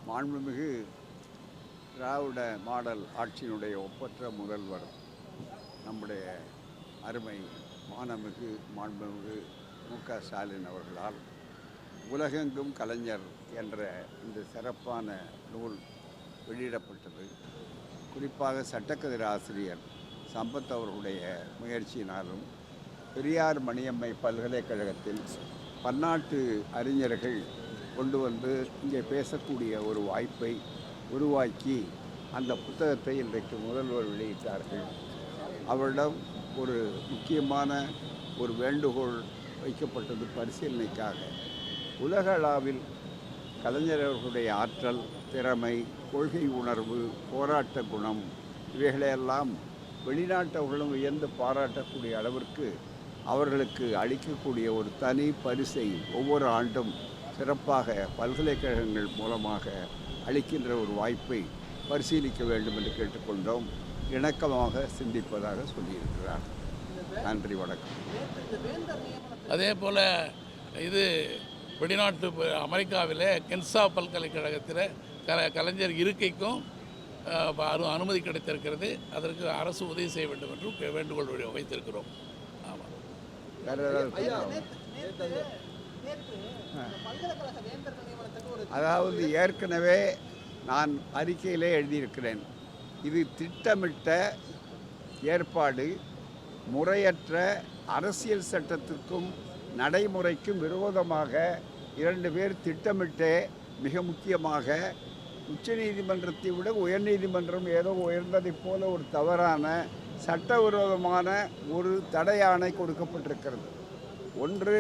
மாண்புமிகு திராவிட மாடல் ஆட்சியினுடைய ஒப்பற்ற முதல்வர் நம்முடைய அருமை மாண்புமிகு மு.க. ஸ்டாலின் அவர்களால் உலகெங்கும் கலைஞர் என்ற இந்த சிறப்பான நூல் வெளியிடப்பட்டது. குறிப்பாக சட்டக்கதிர் ஆசிரியர் சம்பத் அவர்களுடைய முயற்சியினாலும் பெரியார் மணியம்மை பல்கலைக்கழகத்தில் பன்னாட்டு அறிஞர்கள் கொண்டு வந்து இங்கே பேசக்கூடிய ஒரு வாய்ப்பை உருவாக்கி அந்த புத்தகத்தை இன்றைக்கு முதல்வர் வெளியிட்டார்கள். அவரிடம் ஒரு முக்கியமான ஒரு வேண்டுகோள் வைக்கப்பட்டது பரிசீலனைக்காக. உலக அளவில் கலைஞர் அவர்களுடைய ஆற்றல், திறமை, கொள்கை உணர்வு, போராட்ட குணம் இவைகளையெல்லாம் வெளிநாட்டவர்களும் வியந்து பாராட்டக்கூடிய அளவிற்கு அவர்களுக்கு அளிக்கக்கூடிய ஒரு தனி பரிசை ஒவ்வொரு ஆண்டும் சிறப்பாக பல்கலைக்கழகங்கள் மூலமாக அளிக்கின்ற ஒரு வாய்ப்பை பரிசீலிக்க வேண்டும் என்று கேட்டுக்கொண்டோம். இணக்கமாக சிந்திப்பதாக சொல்லியிருக்கிறார். நன்றி, வணக்கம். அதே போல் இது வெளிநாட்டு அமெரிக்காவில் கென்சா பல்கலைக்கழகத்தில் கலைஞர் இருக்கைக்கும் அனுமதி கிடைத்திருக்கிறது. அதற்கு அரசு உதவி செய்ய வேண்டும் என்றும் வேண்டுகோள் வைத்திருக்கிறோம். ஆமாம். அதாவது ஏற்கனவே நான் அறிக்கையிலே எழுதியிருக்கிறேன். இது திட்டமிட்ட ஏற்பாடு, முறையற்ற அரசியல் சட்டத்திற்கும் நடைமுறைக்கும் விரோதமாக 2 பேர் திட்டமிட்டே, மிக முக்கியமாக உச்சநீதிமன்றத்தை விட உயர்நீதிமன்றம் ஏதோ உயர்ந்ததைப் போல ஒரு தவறான சட்டவிரோதமான ஒரு தடையாணை கொடுக்கப்பட்டிருக்கிறது. ஒன்று,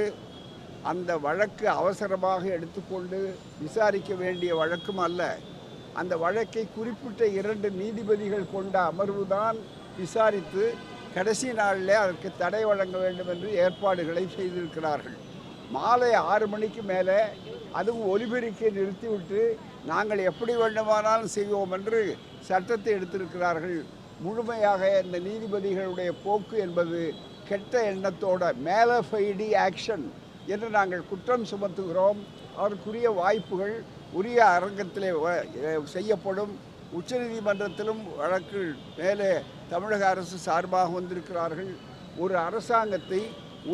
அந்த வழக்கு அவசரமாக எடுத்துக்கொண்டு விசாரிக்க வேண்டிய வழக்கும் அல்ல. அந்த வழக்கை குறிப்பிட்ட 2 நீதிபதிகள் கொண்ட அமர்வு தான் விசாரித்து கடைசி நாளில் அதற்கு தடை வழங்க வேண்டும் என்று ஏற்பாடுகளை செய்திருக்கிறார்கள். மாலை 6 மணிக்கு மேலே அதுவும் ஒலிபெருக்கை நிறுத்திவிட்டு நாங்கள் எப்படி வேண்டுமானாலும் செய்வோம் என்று சட்டத்தை எடுத்திருக்கிறார்கள். முழுமையாக இந்த நீதிபதிகளுடைய போக்கு என்பது கெட்ட எண்ணத்தோட மேலஃபைடி ஆக்ஷன் என்று நாங்கள் குற்றம் சுமத்துகிறோம். அதற்குரிய வாய்ப்புகள் உரிய அரங்கத்திலே செய்யப்படும். உச்சநீதிமன்றத்திலும் வழக்கு மேலே தமிழக அரசு சார்பாக வந்திருக்கிறார்கள். ஒரு அரசாங்கத்தை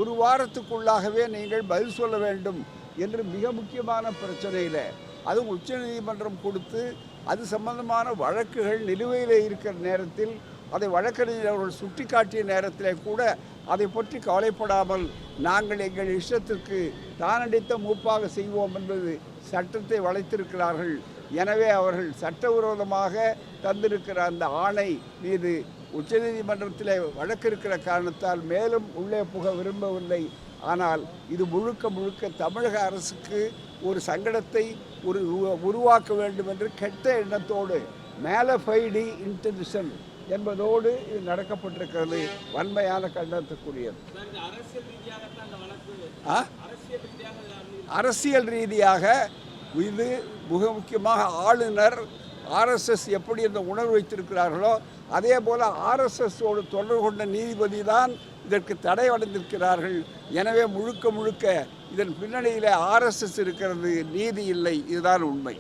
1 வாரத்துக்குள்ளாகவே நீங்கள் பதில் சொல்ல வேண்டும் என்று மிக முக்கியமான பிரச்சனையில், அதுவும் உச்சநீதிமன்றம் கொடுத்து அது சம்பந்தமான வழக்குகள் நிலுவையில் இருக்கிற நேரத்தில், அதை வழக்கறிஞர் அவர்கள் சுட்டி காட்டிய நேரத்திலே கூட அதை பற்றி கவலைப்படாமல் நாங்கள் எங்கள் இஷ்டத்திற்கு தானடித்த மூப்பாக செய்வோம் என்பது சட்டத்தை வளைத்திருக்கிறார்கள். எனவே அவர்கள் சட்டவிரோதமாக தந்திருக்கிற அந்த ஆணை மீது உச்சநீதிமன்றத்தில் வழக்கு இருக்கிற காரணத்தால் மேலும் உள்ளே புக விரும்பவில்லை. ஆனால் இது முழுக்க தமிழக அரசுக்கு ஒரு சங்கடத்தை உருவாக்க வேண்டும் என்று கெட்ட எண்ணத்தோடு, மேலஃபைடி இன்டென்ஷன் என்பதோடு இது நடக்கப்பட்டிருக்கிறது. வன்மையான கண்டனத்துக்குரியது. அரசியல் ரீதியாக இது மிக முக்கியமாக ஆளுநர் ஆர்எஸ்எஸ் எப்படி இந்த உணர்வு வைத்திருக்கிறார்களோ அதே போல் ஆர்எஸ்எஸோடு தொடர்பு கொண்ட நீதிபதி தான் இதற்கு தடை அடைந்திருக்கிறார்கள். எனவே முழுக்க இதன் பின்னணியில் ஆர்எஸ்எஸ் இருக்கிறது, நீதி இல்லை. இதுதான் உண்மை.